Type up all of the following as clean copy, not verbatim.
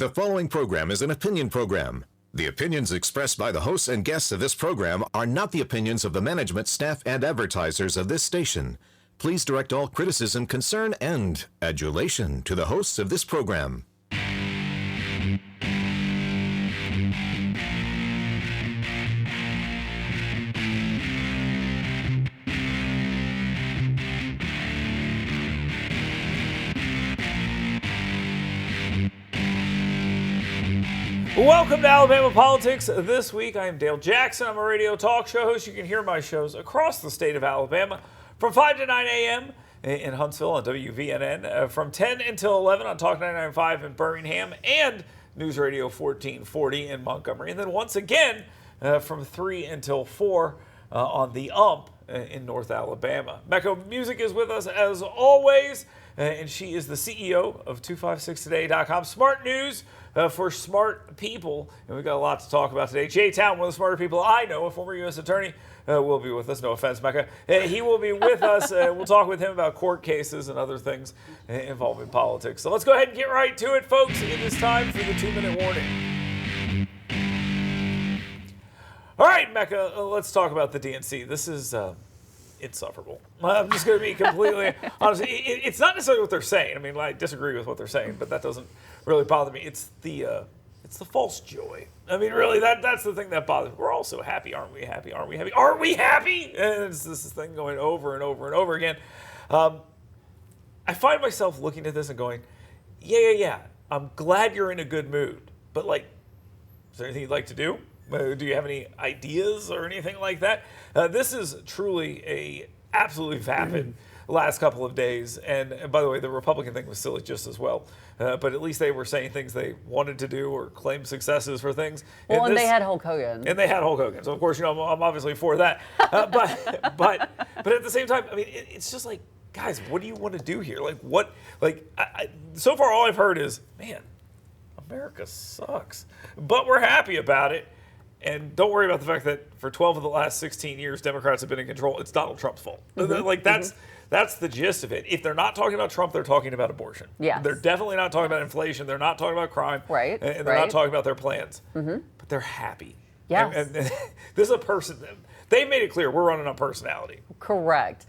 The following program is an opinion program. The opinions expressed by the hosts and guests of this program are not the opinions of the management, staff, and advertisers of this station. Please direct all criticism, concern, and adulation to the hosts of this program. Welcome to Alabama Politics. This week, I am Dale Jackson. I'm a radio talk show host. You can hear my shows across the state of Alabama from 5 to 9 a.m. in Huntsville on WVNN, from 10 until 11 on Talk 99.5 in Birmingham, and News Radio 1440 in Montgomery. And then once again, from 3 until 4 on the UMP in North Alabama. Mecca Music is with us as always, and she is the CEO of 256today.com. Smart news for smart people, and we've got a lot to talk about today. Jay Town, one of the smarter people I know, a former U.S. attorney, will be with us. No offense, Mecca. He will be with us. We'll talk with him about court cases and other things involving politics. So let's go ahead and get right to it, folks. It is time for the 2-minute warning. All right, Mecca, let's talk about the DNC. This is insufferable. I'm just going to be completely honest. It's not necessarily what they're saying. I mean, I disagree with what they're saying, but that doesn't really bother me. It's the false joy. I mean, really, that's the thing that bothers me. We're all so happy, aren't we happy? Aren't we happy? Aren't we happy? And it's this thing going over and over and over again. I find myself looking at this and going, yeah. I'm glad you're in a good mood, but like, is there anything you'd like to do? Do you have any ideas or anything like that? This is truly a absolutely vapid last couple of days. And by the way, the Republican thing was silly just as well. But at least they were saying things they wanted to do or claim successes for things. Well, and they had Hulk Hogan. And they had Hulk Hogan. So, of course, I'm obviously for that. But at the same time, I mean, it's just like, guys, what do you want to do here? Like, what? Like, so far, all I've heard is, man, America sucks. But we're happy about it. And don't worry about the fact that for 12 of the last 16 years, Democrats have been in control. It's Donald Trump's fault. Like that's the gist of it. If they're not talking about Trump, they're talking about abortion. Yes. They're definitely not talking about inflation. They're not talking about crime. Right. And they're not talking about their plans. Mm-hmm. But they're happy. Yes. And this is a person. They've made it clear we're running on personality. Correct.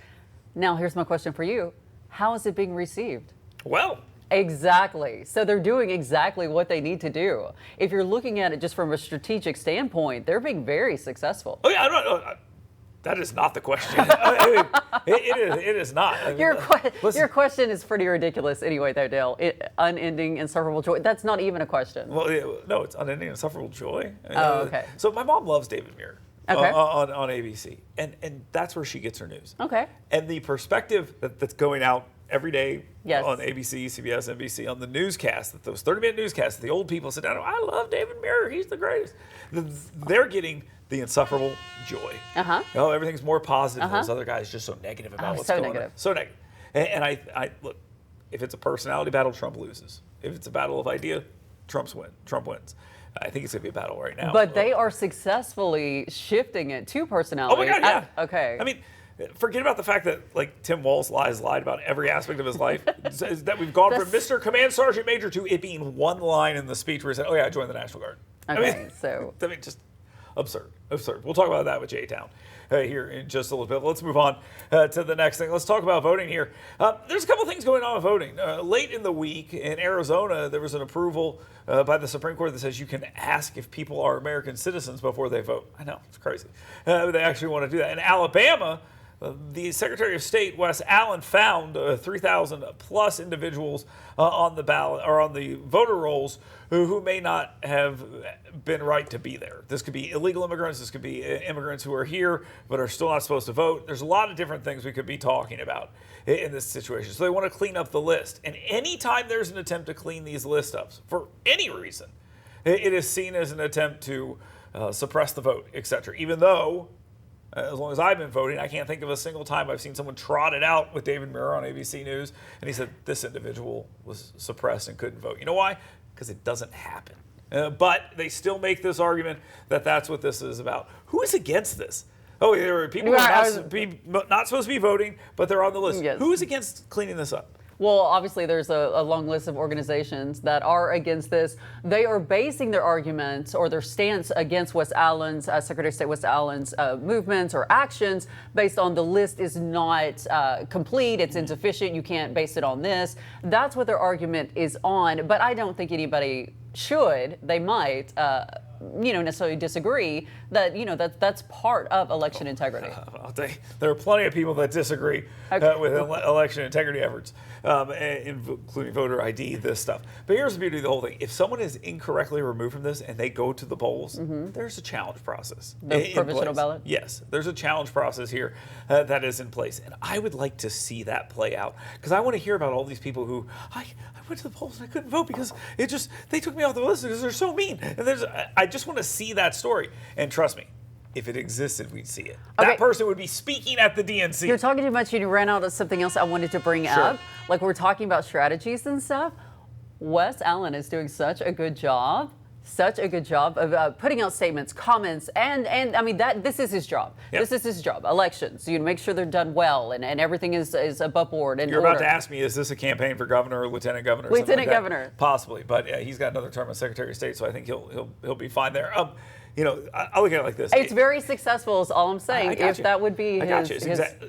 Now, here's my question for you. How is it being received? Well. Exactly. So they're doing exactly what they need to do. If you're looking at it just from a strategic standpoint, they're being very successcul. Oh, yeah, no, that is not the question. I mean, it is not. I mean, your question is pretty ridiculous anyway, though, Dale. Unending, insufferable joy. That's not even a question. Well, no, it's unending, insufferable joy. Oh, okay. So my mom loves David Muir. Okay. On ABC, and that's where she gets her news. Okay. And the perspective that's going out every day yes. on ABC, CBS, NBC, on the newscast, those 30-minute newscasts, the old people sit down, I love David Muir, he's the greatest. They're getting the insufferable joy. Uh-huh. Oh, everything's more positive. Those other guys just so negative about what's going on. So negative. And I look, if it's a personality battle, Trump loses. If it's a battle of idea, Trump wins. I think it's going to be a battle right now. But they are successfully shifting it to personality. Oh, my God, yeah. Okay. I mean, forget about the fact that, like, Tim Walz lied about every aspect of his life. That we've gone from Mr. Command Sergeant Major to it being one line in the speech where he said, oh, yeah, I joined the National Guard. Okay, I mean, just absurd. We'll talk about that with Jay Town here in just a little bit. Let's move on to the next thing. Let's talk about voting here. There's a couple things going on with voting. Late in the week in Arizona, there was an approval by the Supreme Court that says you can ask if people are American citizens before they vote. I know, it's crazy. They actually want to do that. In Alabama, the Secretary of State, Wes Allen, found 3,000 plus individuals on the ballot or on the voter rolls who may not have been right to be there. This could be illegal immigrants. This could be immigrants who are here but are still not supposed to vote. There's a lot of different things we could be talking about in this situation. So they want to clean up the list. And anytime there's an attempt to clean these list ups for any reason, it is seen as an attempt to suppress the vote, etc. Even though, as long as I've been voting, I can't think of a single time I've seen someone trot it out with David Muir on ABC News, and he said this individual was suppressed and couldn't vote. You know why? Because it doesn't happen. But they still make this argument that that's what this is about. Who is against this? Oh, there are people who are not supposed to be voting, but they're on the list. Yes. Who is against cleaning this up? Well, obviously, there's a long list of organizations that are against this. They are basing their arguments or their stance against West Allen's, Secretary of State West Allen's movements or actions based on the list is not complete, it's insufficient, you can't base it on this. That's what their argument is on. But I don't think anybody should. They might. Necessarily disagree that that's part of election integrity. I'll tell you, there are plenty of people that disagree with election integrity efforts, including voter ID, this stuff. But here's the beauty of the whole thing. If someone is incorrectly removed from this and they go to the polls, there's a challenge process. The provisional ballot? Yes, there's a challenge process here that is in place. And I would like to see that play out because I want to hear about all these people who, I went to the polls and I couldn't vote because they took me off the list because they're so mean. And I just want to see that story. And trust me, if it existed, we'd see it. Okay. That person would be speaking at the DNC. You're talking too much and you ran out of something else I wanted to bring up. Like we're talking about strategies and stuff. Wes Allen is doing such a good job of putting out statements, comments, and I mean this is his job. Yep. This is his job. Elections, make sure they're done well and everything is above board and You're order. about to ask me, is this a campaign for governor or lieutenant governor? Or Lieutenant something like governor. That? Possibly, but he's got another term as Secretary of State, so I think he'll be fine there. I look at it like this. It's very successful is all I'm saying. If that would be I got you.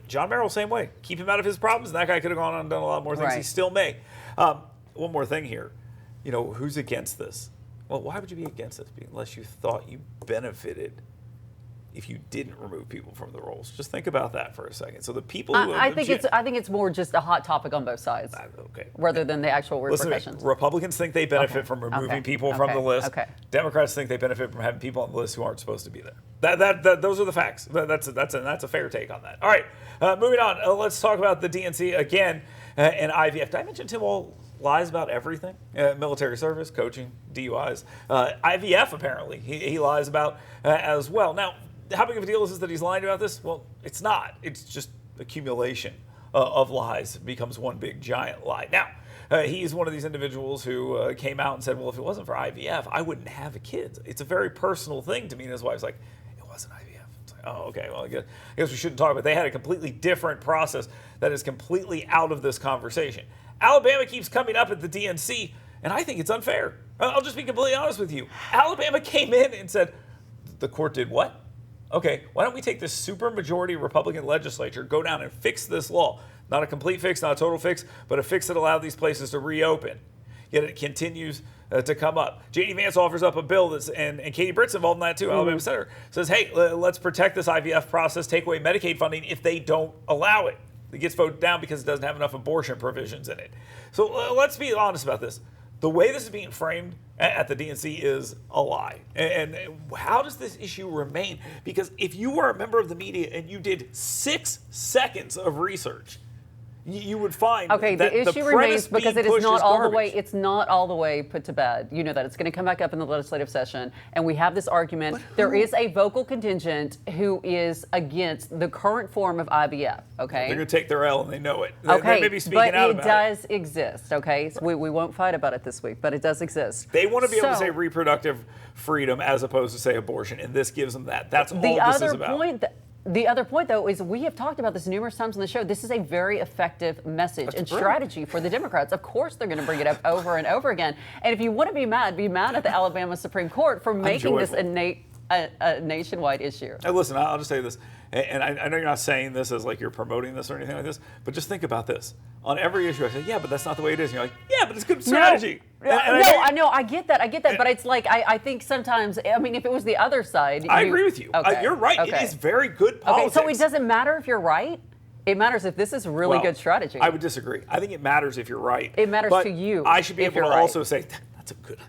John Merrill, same way. Keep him out of his problems, and that guy could have gone on and done a lot more things. Right. He still may. One more thing here. Who's against this? Well, why would you be against this unless you thought you benefited if you didn't remove people from the rolls? Just think about that for a second. So the people who I think it's more just a hot topic on both sides. Okay. Rather than the actual repercussions. Listen, Republicans think they benefit from removing people from the list. Okay. Democrats think they benefit from having people on the list who aren't supposed to be there. Those are the facts. That's a fair take on that. All right, moving on. Let's talk about the DNC again and IVF. Did I mention Tim Wall lies about everything? Military service, coaching, DUIs. IVF, apparently, he lies about as well. Now, how big of a deal is this that he's lying about this? Well, it's not. It's just accumulation of lies becomes one big giant lie. Now, he's one of these individuals who came out and said, well, if it wasn't for IVF, I wouldn't have a kid. It's a very personal thing to me. And his wife's like, it wasn't IVF. It's like, oh, okay, well, I guess we shouldn't talk about it. They had a completely different process that is completely out of this conversation. Alabama keeps coming up at the DNC, and I think it's unfair. I'll just be completely honest with you. Alabama came in and said, the court did what? Okay, why don't we take this supermajority Republican legislature, go down and fix this law? Not a complete fix, not a total fix, but a fix that allowed these places to reopen. Yet it continues to come up. J.D. Vance offers up a bill and Katie Britt's involved in that too, Alabama Senator, says, hey, let's protect this IVF process, take away Medicaid funding if they don't allow it. It gets voted down because it doesn't have enough abortion provisions in it. So let's be honest about this. The way this is being framed at the DNC is a lie. And how does this issue remain? Because if you were a member of the media and you did 6 seconds of research, you would find the issue remains because it is not all the way. It's not all the way put to bed. You know that it's going to come back up in the legislative session, and we have this argument. There is a vocal contingent who is against the current form of IVF. Okay, they're going to take their L, and they know it. Okay, they may be speaking out about it. But it does exist. Okay, so we won't fight about it this week, but it does exist. They want to be able to say reproductive freedom as opposed to say abortion, and this gives them that. That's all this is about. The other point, though, is we have talked about this numerous times on the show. This is a very effective message and strategy for the Democrats. Of course, they're going to bring it up over and over again. And if you want to be mad at the Alabama Supreme Court for making this a nationwide issue. Hey, listen, I'll just say this, and I know you're not saying this as like you're promoting this or anything like this, but just think about this. On every issue, I say, yeah, but that's not the way it is. And you're like, yeah, but it's good strategy. I get that, but it's like I think sometimes, I mean, if it was the other side. I agree with you. Okay. You're right. Okay. It is very good politics. Okay, so it doesn't matter if you're right. It matters if this is really good strategy. I would disagree. I think it matters if you're right. It matters to you. I should be able to also say, that's a good.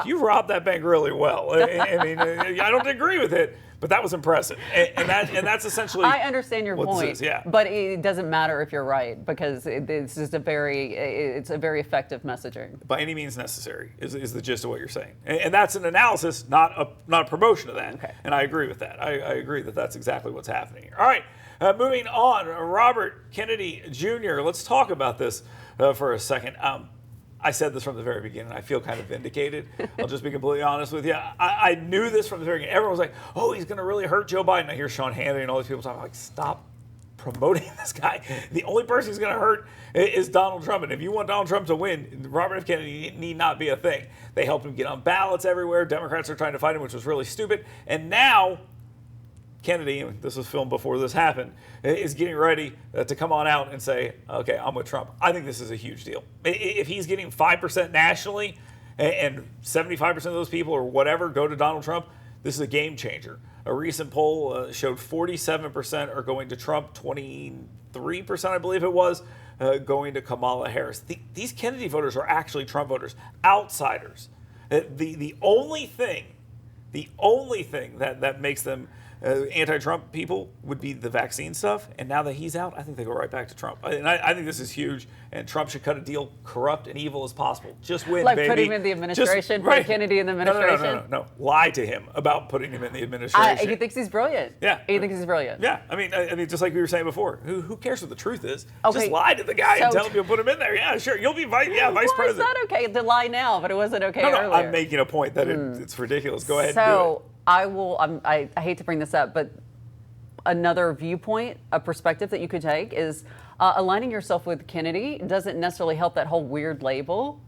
You robbed that bank really well. I mean, I don't agree with it, but that was impressive, and that's essentially. I understand your point, this is, yeah. But it doesn't matter if you're right because it's just a very effective messaging. By any means necessary is the gist of what you're saying, and that's an analysis, not a promotion of that. Okay. And I agree with that. I agree that that's exactly what's happening here. All right, moving on. Robert Kennedy Jr. Let's talk about this for a second. I said this from the very beginning. I feel kind of vindicated. I'll just be completely honest with you. I knew this from the very beginning. Everyone was like, oh, he's going to really hurt Joe Biden. I hear Sean Hannity and all these people talking like, stop promoting this guy. The only person who's going to hurt is Donald Trump. And if you want Donald Trump to win, Robert F. Kennedy need not be a thing. They helped him get on ballots everywhere. Democrats are trying to fight him, which was really stupid. And now Kennedy, and this was filmed before this happened, is getting ready to come on out and say, okay, I'm with Trump. I think this is a huge deal. If he's getting 5% nationally and 75% of those people or whatever go to Donald Trump, this is a game changer. A recent poll showed 47% are going to Trump, 23%, I believe it was, going to Kamala Harris. These Kennedy voters are actually Trump voters, outsiders. The only thing that makes them anti-Trump people would be the vaccine stuff. And now that he's out, I think they go right back to Trump. And I think this is huge. And Trump should cut a deal corrupt and evil as possible. Just win, like baby. Put him in the administration, Just, right. put Kennedy in the administration. No. Lie to him about putting him in the administration. He thinks he's brilliant. Yeah. He thinks he's brilliant. Yeah. I mean, just like we were saying before, who cares what the truth is? Okay. Just lie to the guy and tell him you'll put him in there. Yeah, sure. You'll be vice president. Why is that okay to lie now, but it wasn't okay earlier? I'm making a point that it's ridiculous. Go ahead and do it. I hate to bring this up, but another viewpoint, a perspective that you could take is aligning yourself with Kennedy doesn't necessarily help that whole weird label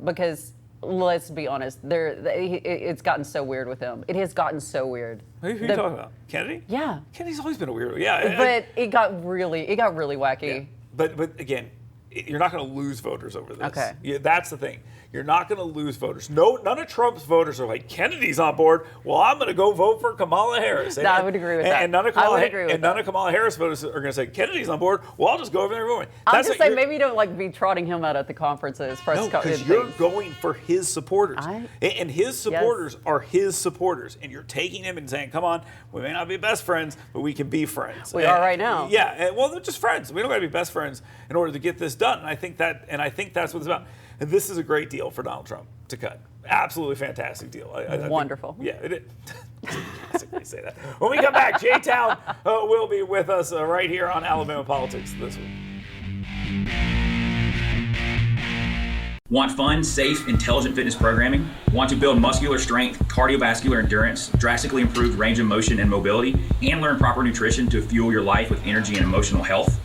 because let's be honest, it's gotten so weird with him. It has gotten so weird. Who are you talking about? Kennedy? Yeah. Kennedy's always been a weirdo. Yeah. But it got really wacky. Yeah. But again, you're not going to lose voters over this. Okay. Yeah, that's the thing. You're not going to lose voters. No, none of Trump's voters are like, Kennedy's on board. Well, I'm going to go vote for Kamala Harris. I would agree with that. And none of Kamala Harris voters are going to say, Kennedy's on board. Well, I'll just go over there and vote. I'm just saying, maybe you don't be trotting him out at the conferences. Because you're going for his supporters. And his supporters are his supporters. And you're taking him and saying, come on, we may not be best friends, but we can be friends. We are right now. Yeah. Well, they're just friends. We don't got to be best friends in order to get this done. And I think that's what it's about. And this is a great deal for Donald Trump to cut. Absolutely fantastic deal. Wonderful. It is. Classically say that. When we come back, J-Town will be with us right here on Alabama Politics this week. Want fun, safe, intelligent fitness programming? Want to build muscular strength, cardiovascular endurance, drastically improved range of motion and mobility, and learn proper nutrition to fuel your life with energy and emotional health?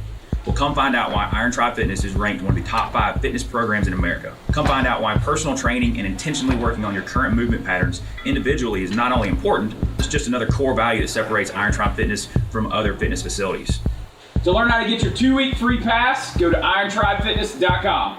Well, come find out why Iron Tribe Fitness is ranked one of the top 5 fitness programs in America. Come find out why personal training and intentionally working on your current movement patterns individually is not only important, it's just another core value that separates Iron Tribe Fitness from other fitness facilities. To learn how to get your 2-week free pass, go to irontribefitness.com.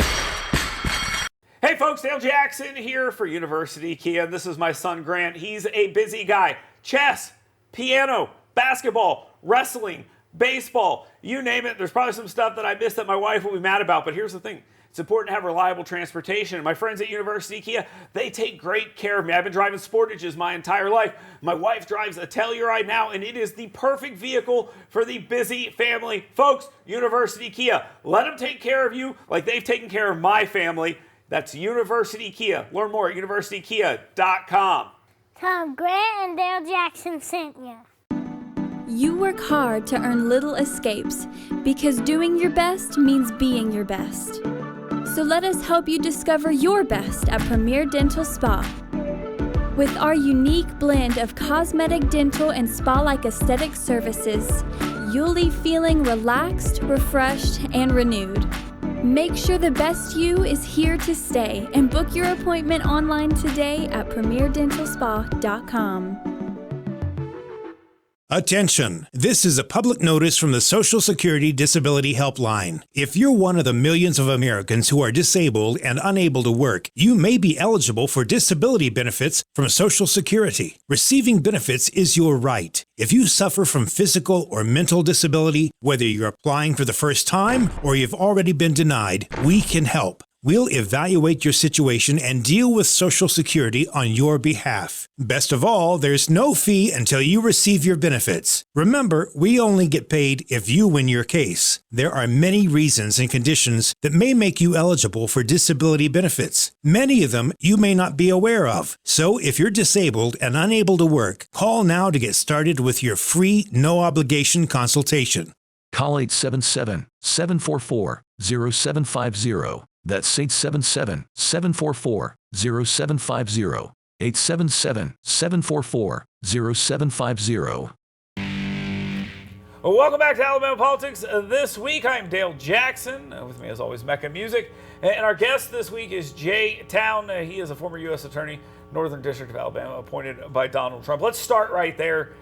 Hey folks, Dale Jackson here for University Kia. This is my son Grant. He's a busy guy. Chess, piano, basketball, wrestling, baseball, you name it. There's probably some stuff that I missed that my wife will be mad about, but here's the thing. It's important to have reliable transportation. And my friends at University Kia, they take great care of me. I've been driving Sportages my entire life. My wife drives a Telluride now, and it is the perfect vehicle for the busy family. Folks, University Kia, let them take care of you like they've taken care of my family. That's University Kia. Learn more at universitykia.com. Tom, Grant and Dale Jackson sent you. You work hard to earn little escapes because doing your best means being your best. So let us help you discover your best at Premier Dental Spa. With our unique blend of cosmetic, dental, and spa-like aesthetic services, you'll leave feeling relaxed, refreshed, and renewed. Make sure the best you is here to stay and book your appointment online today at premierdentalspa.com. Attention! This is a public notice from the Social Security Disability Helpline. If you're one of the millions of Americans who are disabled and unable to work, you may be eligible for disability benefits from Social Security. Receiving benefits is your right. If you suffer from physical or mental disability, whether you're applying for the first time or you've already been denied, we can help. We'll evaluate your situation and deal with Social Security on your behalf. Best of all, there's no fee until you receive your benefits. Remember, we only get paid if you win your case. There are many reasons and conditions that may make you eligible for disability benefits. Many of them you may not be aware of. So if you're disabled and unable to work, call now to get started with your free, no-obligation consultation. Call 877-744-0750. That's 877-744-0750. 877-744-0750. Well, welcome back to Alabama Politics. This week, I'm Dale Jackson. With me, as always, Mecca Music. And our guest this week is Jay Town. He is a former U.S. Attorney, Northern District of Alabama, appointed by Donald Trump. Let's start right there,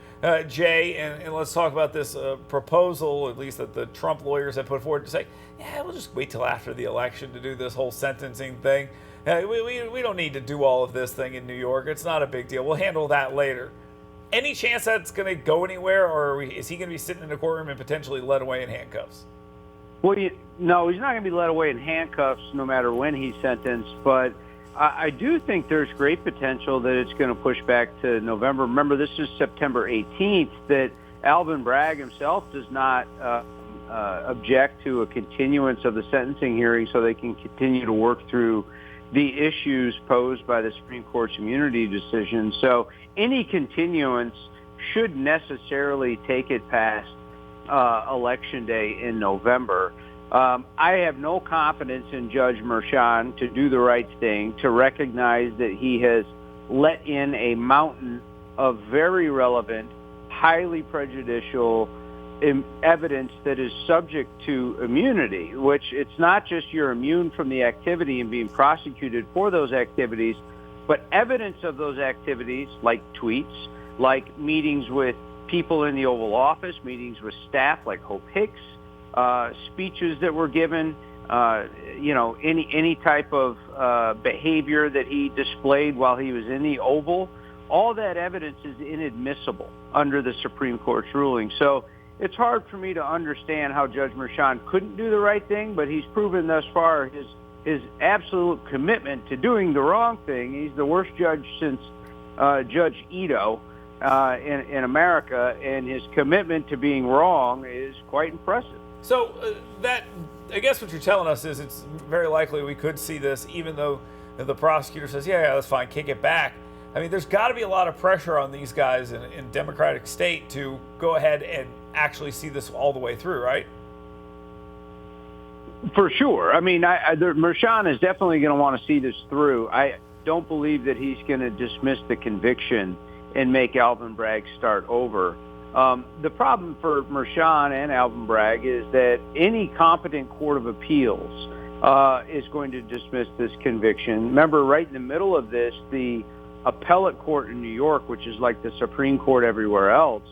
Jay, and let's talk about this proposal, at least that the Trump lawyers have put forward, to say, yeah, we'll just wait till after the election to do this whole sentencing thing. We don't need to do all of this thing in New York. It's not a big deal. We'll handle that later. Any chance that's going to go anywhere, or is he going to be sitting in a courtroom and potentially led away in handcuffs? Well, no, he's not going to be led away in handcuffs no matter when he's sentenced, but I do think there's great potential that it's going to push back to November. Remember, this is September 18th, that Alvin Bragg himself does not object to a continuance of the sentencing hearing so they can continue to work through the issues posed by the Supreme Court's immunity decision. So any continuance should necessarily take it past Election Day in November. I have no confidence in Judge Merchan to do the right thing, to recognize that he has let in a mountain of very relevant, highly prejudicial evidence that is subject to immunity, which it's not just you're immune from the activity and being prosecuted for those activities, but evidence of those activities, like tweets, like meetings with people in the Oval Office, meetings with staff like Hope Hicks, speeches that were given, any type of behavior that he displayed while he was in the Oval, all that evidence is inadmissible under the Supreme Court's ruling. So it's hard for me to understand how Judge Merchan couldn't do the right thing, but he's proven thus far his absolute commitment to doing the wrong thing. He's the worst judge since Judge Ito in America, and his commitment to being wrong is quite impressive. So I guess what you're telling us is it's very likely we could see this, even though the prosecutor says, yeah, that's fine, kick it back. I mean, there's got to be a lot of pressure on these guys in democratic state to go ahead and actually see this all the way through, right? For sure. I mean, Merchan is definitely going to want to see this through. I don't believe that he's going to dismiss the conviction and make Alvin Bragg start over. The problem for Merchan and Alvin Bragg is that any competent court of appeals is going to dismiss this conviction. Remember, right in the middle of this, the appellate court in New York, which is like the Supreme Court everywhere else,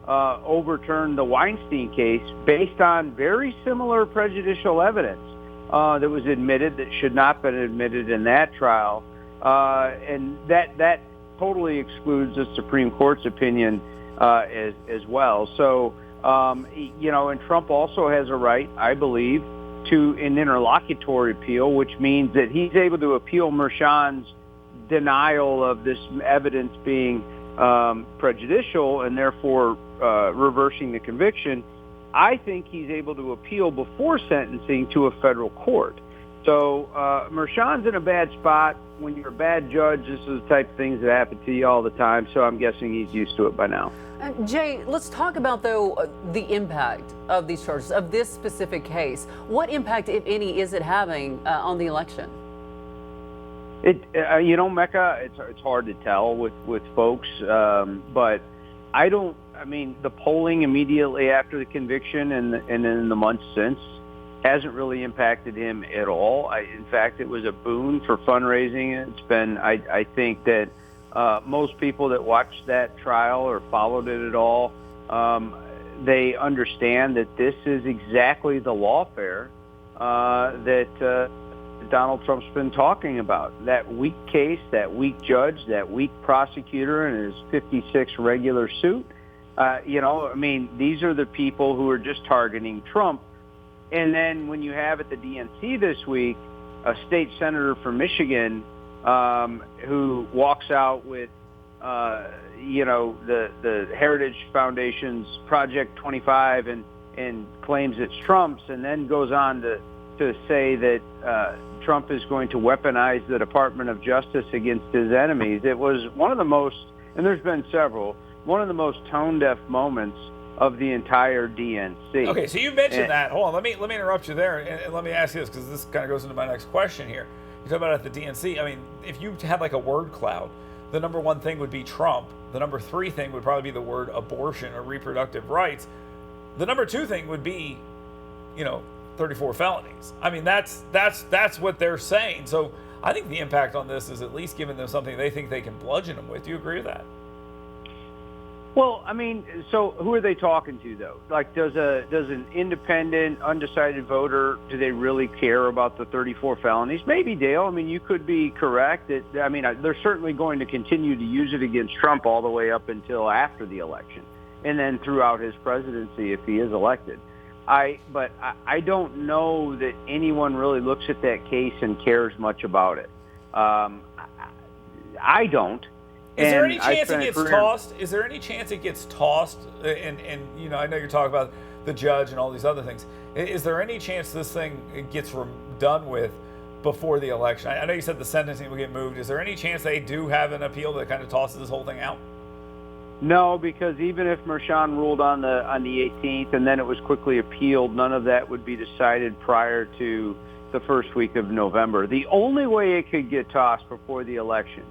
overturned the Weinstein case based on very similar prejudicial evidence that was admitted that should not have been admitted in that trial. And that totally excludes the Supreme Court's opinion as well. So, and Trump also has a right, I believe, to an interlocutory appeal, which means that he's able to appeal Merchan's denial of this evidence being prejudicial and therefore reversing the conviction. I think he's able to appeal before sentencing to a federal court. So Merchan's in a bad spot. When you're a bad judge, this is the type of things that happen to you all the time, so I'm guessing he's used to it by now. Jay, let's talk about, though, the impact of these charges, of this specific case. What impact, if any, is it having on the election? Mecca, it's hard to tell with folks, but the polling immediately after the conviction and in the months since hasn't really impacted him at all. In fact, it was a boon for fundraising. It's been, I think that most people that watched that trial or followed it at all, they understand that this is exactly the lawfare that Donald Trump's been talking about. That weak case, that weak judge, that weak prosecutor in his 56 regular suit. These are the people who are just targeting Trump. And then when you have at the DNC this week a state senator from Michigan who walks out with, the Heritage Foundation's Project 25 and claims it's Trump's, and then goes on to say that Trump is going to weaponize the Department of Justice against his enemies. It was one of the most, and there's been several, one of the most tone-deaf moments of the entire DNC. Okay, so you mentioned that. Hold on, let me interrupt you there, and let me ask you this, because this kind of goes into my next question here. You talk about at the DNC. I mean, if you had like a word cloud, the number one thing would be Trump. The number three thing would probably be the word abortion or reproductive rights. The number two thing would be, 34 felonies. I mean, that's what they're saying. So I think the impact on this is at least giving them something they think they can bludgeon them with. Do you agree with that? Well, I mean, so who are they talking to, though? Like, does an independent, undecided voter, do they really care about the 34 felonies? Maybe, Dale. I mean, you could be correct. They're certainly going to continue to use it against Trump all the way up until after the election, and then throughout his presidency if he is elected. But I don't know that anyone really looks at that case and cares much about it. I don't. Is there any chance it gets tossed? Is there any chance it gets tossed? And I know you're talking about the judge and all these other things. Is there any chance this thing gets done with before the election? I know you said the sentencing will get moved. Is there any chance they do have an appeal that kind of tosses this whole thing out? No, because even if Mershon ruled on the 18th and then it was quickly appealed, none of that would be decided prior to the first week of November. The only way it could get tossed before the election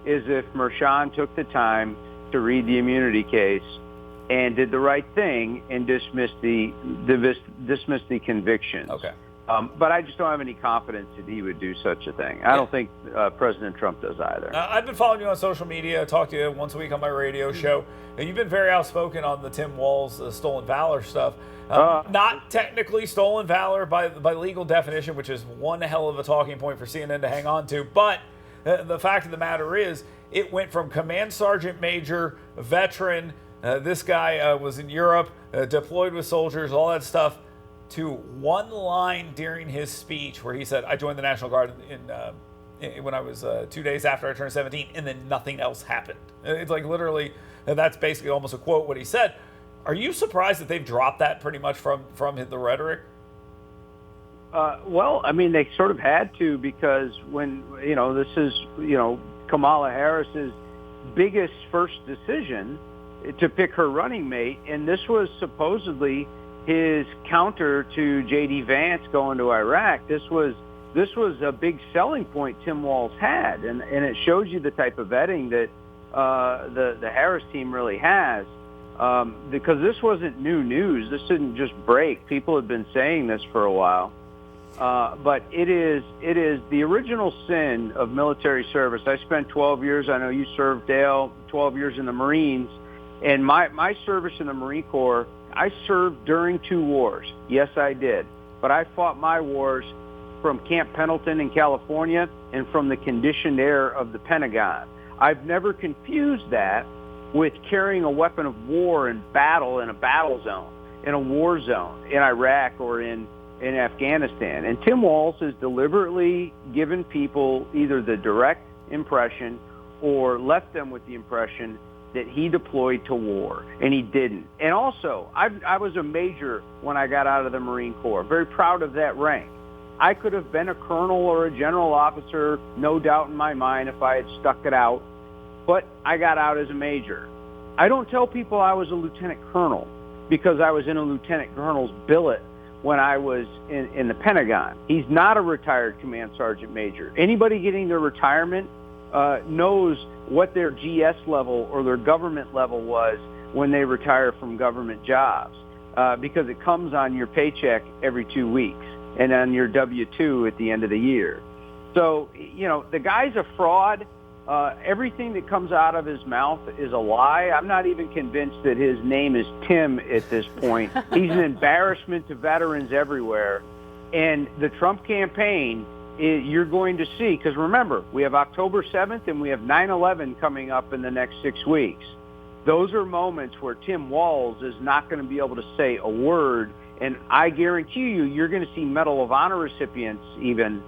is if Mershon took the time to read the immunity case and did the right thing and dismissed the conviction. Okay. But I just don't have any confidence that he would do such a thing. I don't think President Trump does either. I've been following you on social media. I talk to you once a week on my radio show. And you've been very outspoken on the Tim Walz stolen valor stuff. Not technically stolen valor by legal definition, which is one hell of a talking point for CNN to hang on to. But the fact of the matter is, it went from command sergeant major, veteran, this guy was in Europe, deployed with soldiers, all that stuff, to one line during his speech where he said, I joined the National Guard when I was 2 days after I turned 17, and then nothing else happened. It's like literally, that's basically almost a quote what he said. Are you surprised that they've dropped that pretty much from the rhetoric? Well, I mean, they sort of had to, because when, this is, Kamala Harris's biggest first decision to pick her running mate, and this was supposedly his counter to J.D. Vance going to Iraq. This was a big selling point Tim Walz had, and it shows you the type of vetting that the Harris team really has, because this wasn't new news. This didn't just break. People had been saying this for a while. But it is the original sin of military service. I spent 12 years, I know you served, Dale, 12 years in the Marines, and my service in the Marine Corps, I served during 2 wars. Yes, I did. But I fought my wars from Camp Pendleton in California and from the conditioned air of the Pentagon. I've never confused that with carrying a weapon of war in battle in a battle zone, in a war zone, in Iraq or in Afghanistan. And Tim Walz has deliberately given people either the direct impression or left them with the impression that he deployed to war, and he didn't. And also, I was a major when I got out of the Marine Corps, very proud of that rank. I could have been a colonel or a general officer, no doubt in my mind, if I had stuck it out, but I got out as a major. I don't tell people I was a lieutenant colonel because I was in a lieutenant colonel's billet when I was in the Pentagon. He's not a retired command sergeant major. Anybody getting their retirement knows what their GS level or their government level was when they retire from government jobs, because it comes on your paycheck every 2 weeks and on your W-2 at the end of the year. So, the guy's a fraud. Everything that comes out of his mouth is a lie. I'm not even convinced that his name is Tim at this point. He's an embarrassment to veterans everywhere. And the Trump campaign, you're going to see, because remember, we have October 7th and we have 9/11 coming up in the next 6 weeks. Those are moments where Tim Walz is not going to be able to say a word. And I guarantee you're going to see Medal of Honor recipients, even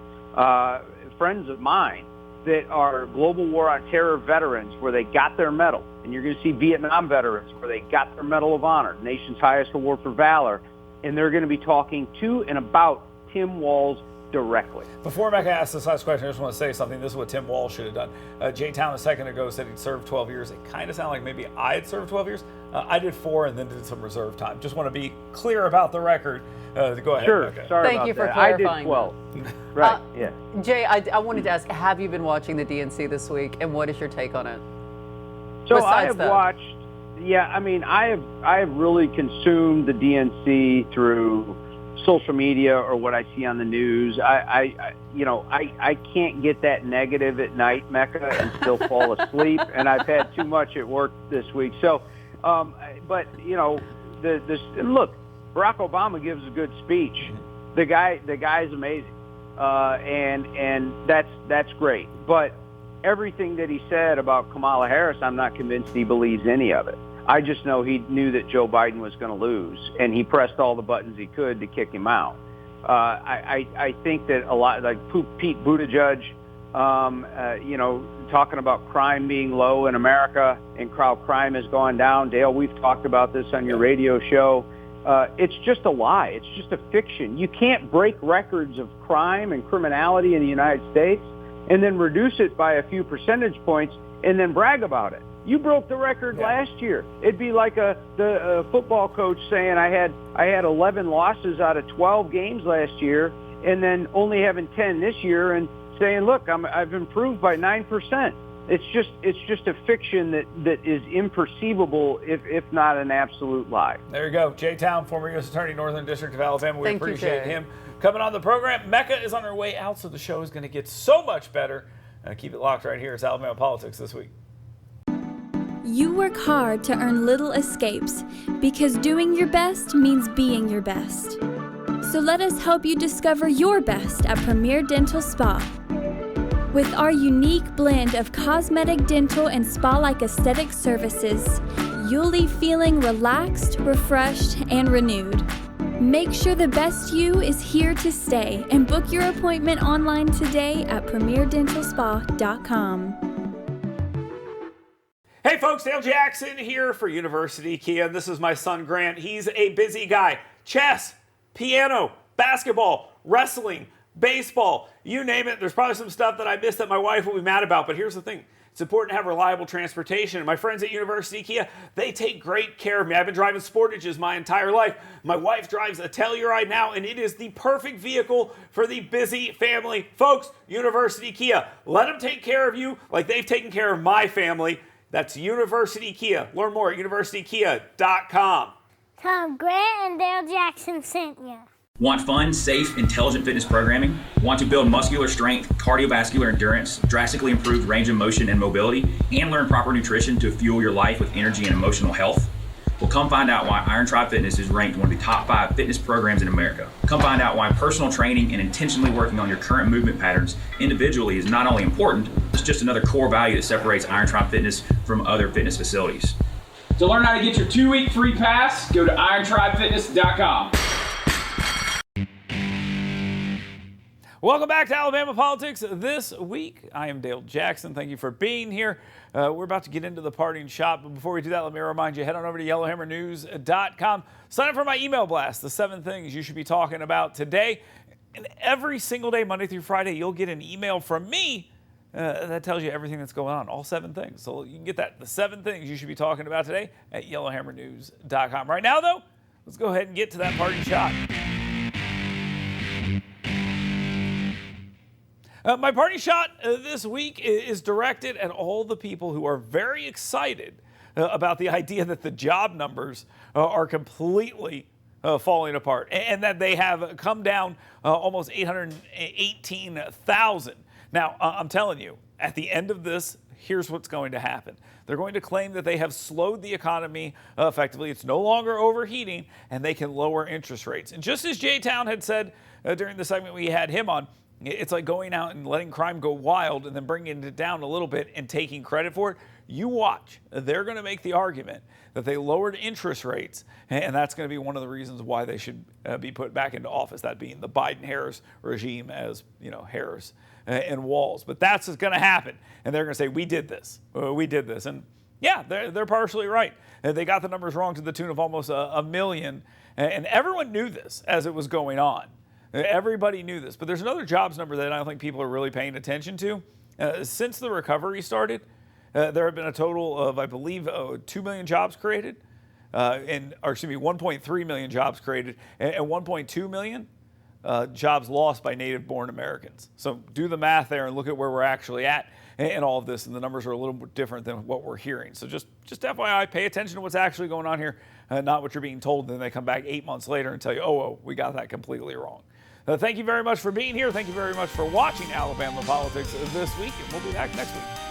friends of mine, that are global war on terror veterans where they got their medal. And you're going to see Vietnam veterans where they got their Medal of Honor, nation's highest award for valor. And they're going to be talking to and about Tim Walz directly. Before Mecca asks this last question, I just want to say something. This is what Tim Walz should have done. Jay Town a second ago said he'd served 12 years. It kind of sounded like maybe I had served 12 years. I did 4 and then did some reserve time. Just want to be clear about the record. Go ahead. Sure. Mecca. Sorry Thank about you for that. clarifying. I did 12. Right. Yeah. Jay, I wanted to ask, have you been watching the DNC this week, and what is your take on it? So Besides I have that. watched Yeah, I mean, I have really consumed the DNC through social media or what I see on the news. I can't get that negative at night, Mecca, and still fall asleep. And I've had too much at work this week. So, but look, Barack Obama gives a good speech. The guy's amazing, and that's great. But everything that he said about Kamala Harris, I'm not convinced he believes any of it. I just know he knew that Joe Biden was going to lose, and he pressed all the buttons he could to kick him out. I think that a lot, like Pete Buttigieg, talking about crime being low in America and crime has gone down. Dale, we've talked about this on your radio show. It's just a lie. It's just a fiction. You can't break records of crime and criminality in the United States and then reduce it by a few percentage points and then brag about it. You broke the record last year. It'd be like the football coach saying I had 11 losses out of 12 games last year, and then only having 10 this year, and saying, look, I've improved by 9%. It's just a fiction that is imperceivable, if not an absolute lie. There you go, Jay Town, former U.S. Attorney, Northern District of Alabama. We Thank you, appreciate Jay. him coming on the program. Mecca is on her way out, so the show is going to get so much better. Keep it locked right here. It's Alabama Politics This Week. You work hard to earn little escapes because doing your best means being your best. So let us help you discover your best at Premier Dental Spa. With our unique blend of cosmetic, dental, and spa-like aesthetic services, you'll leave feeling relaxed, refreshed, and renewed. Make sure the best you is here to stay and book your appointment online today at premierdentalspa.com. Hey folks, Dale Jackson here for University Kia, and this is my son Grant. He's a busy guy. Chess, piano, basketball, wrestling, baseball, you name it. There's probably some stuff that I missed that my wife will be mad about, but here's the thing. It's important to have reliable transportation. And my friends at University Kia, they take great care of me. I've been driving Sportages my entire life. My wife drives a Telluride now, and it is the perfect vehicle for the busy family. Folks, University Kia, let them take care of you like they've taken care of my family. That's University Kia. Learn more at universitykia.com. Tom Grant and Dale Jackson sent you. Want fun, safe, intelligent fitness programming? Want to build muscular strength, cardiovascular endurance, drastically improved range of motion and mobility, and learn proper nutrition to fuel your life with energy and emotional health? Well, come find out why Iron Tribe Fitness is ranked one of the top 5 fitness programs in America. Come find out why personal training and intentionally working on your current movement patterns individually is not only important, it's just another core value that separates Iron Tribe Fitness from other fitness facilities. To learn how to get your 2-week free pass, go to IronTribeFitness.com. Welcome back to Alabama Politics This Week. I am Dale Jackson. Thank you for being here. We're about to get into the parting shot, but before we do that, let me remind you, head on over to YellowhammerNews.com. Sign up for my email blast, the 7 things you should be talking about today. And every single day, Monday through Friday, you'll get an email from me that tells you everything that's going on, all 7 things. So you can get that, the 7 things you should be talking about today at YellowhammerNews.com. Right now, though, let's go ahead and get to that parting shot. My party shot this week is directed at all the people who are very excited about the idea that the job numbers are completely falling apart and that they have come down almost 818,000. Now, I'm telling you, at the end of this, here's what's going to happen. They're going to claim that they have slowed the economy effectively. It's no longer overheating, and they can lower interest rates. And just as Jay Town had said during the segment we had him on, it's like going out and letting crime go wild and then bringing it down a little bit and taking credit for it. You watch. They're going to make the argument that they lowered interest rates, and that's going to be one of the reasons why they should be put back into office, that being the Biden-Harris regime, as you know, Harris and Walls. But that's what's going to happen, and they're going to say, we did this. We did this. And yeah, they're partially right. They got the numbers wrong to the tune of almost a million, and everyone knew this as it was going on. Everybody knew this, but there's another jobs number that I don't think people are really paying attention to. Since the recovery started, there have been a total of, I believe, 2 million jobs created, 1.3 million jobs created, and 1.2 million jobs lost by native-born Americans. So do the math there and look at where we're actually at and all of this, and the numbers are a little bit different than what we're hearing. So just FYI, pay attention to what's actually going on here, not what you're being told. Then they come back 8 months later and tell you, oh, we got that completely wrong. Thank you very much for being here. Thank you very much for watching Alabama Politics this week, and we'll be back next week.